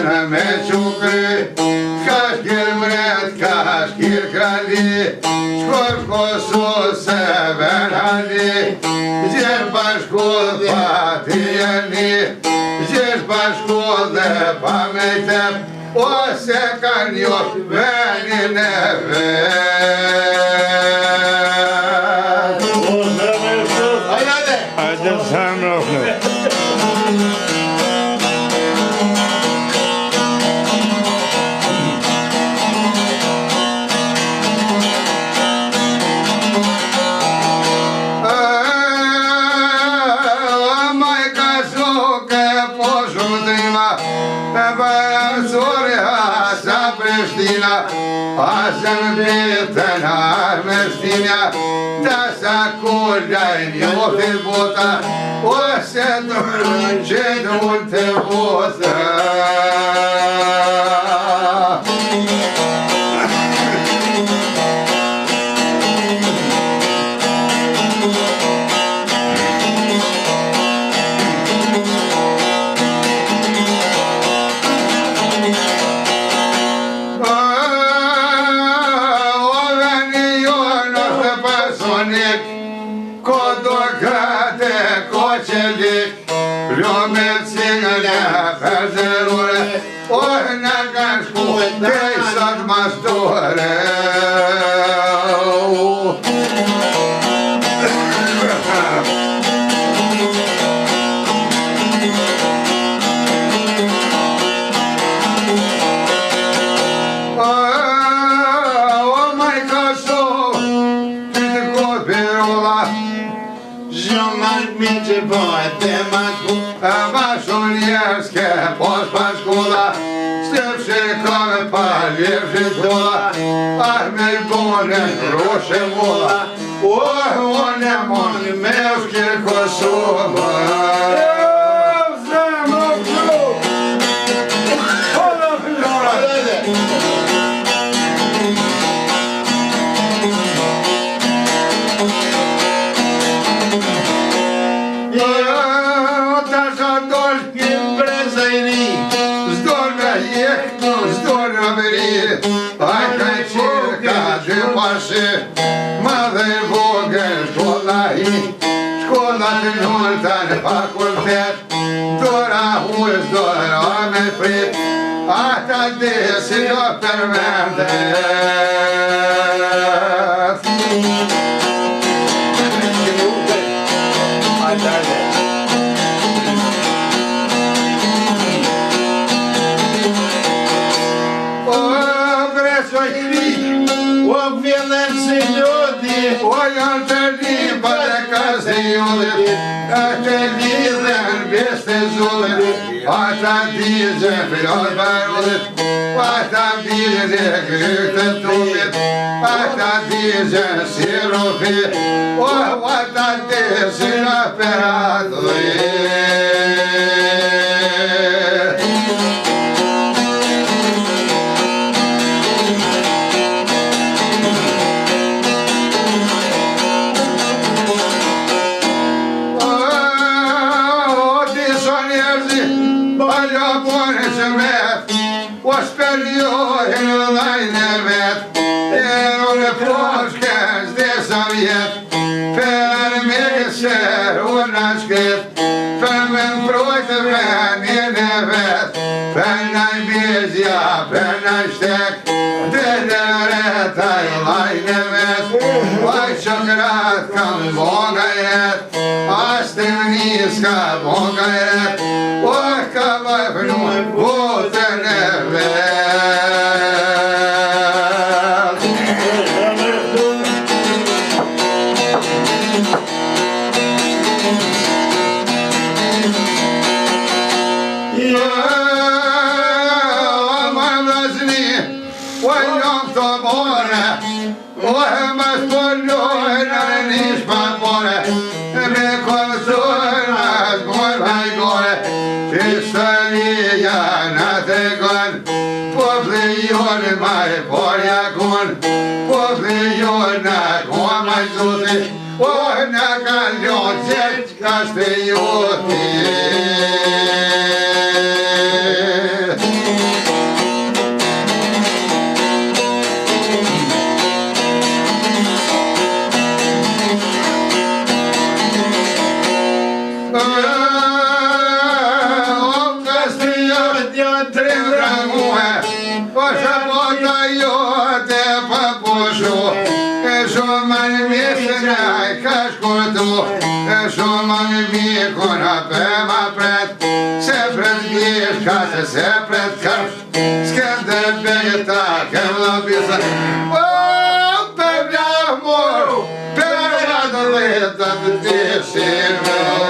në me qukri, ka shkir mret, ka shkir krali, shkor Kosovë se venali, gjesh bashkull pa ti jeni, gjesh bashkull dhe pa me tep, ose ka njoh venin e vet. Hajde zemrofne. Asem bitën armestinja, da sa kullaj njohë bota, ose dërën që dërën të bota. Rëmet si nga një përzërure, ojë në kanë shku dhe i sot mashtore. O maj Kosovë, ty të kodë pirola, zhëmën mi që bëjt dhe ma shku, ma shumë njerës ke pos pa shkolla, step shikove pa lirë dolla, me I bone roshe molla, unë e monë me shkir Kosovë. Ma dhe I vogël shkolla I, shkolla të nullta në fakultet, dora huës, dora me prit, ata desi do përmendet. O janë të lipa dhe kasë jullit, e të lidhen beste zullit, ata dizën filon barullit, ata dizën e kryk të tumit, ata dizën si rufit, o ata dizën operatullit. O shpërjohin dhajnë vet, unë poshkes dhe sa vjet, për me kësër unë në shkret, për me në projtë venin e vet, për nëj bizja, për nëj shtek, dhe në retaj lajnë vet, vaj qëkrat kam bonga jet, as të nis ka bonga jet, o ka vaj përnu botën e vet. O në kalon qëtë ka shte juti. Bota jote pëpushu Shumë më në misënaj ka shkurtu Shumë më në mikuna për ma pret Se pret gjishka se pret kërp Skender begeta kem lëbisa Për bja mor Për radë leta të dishim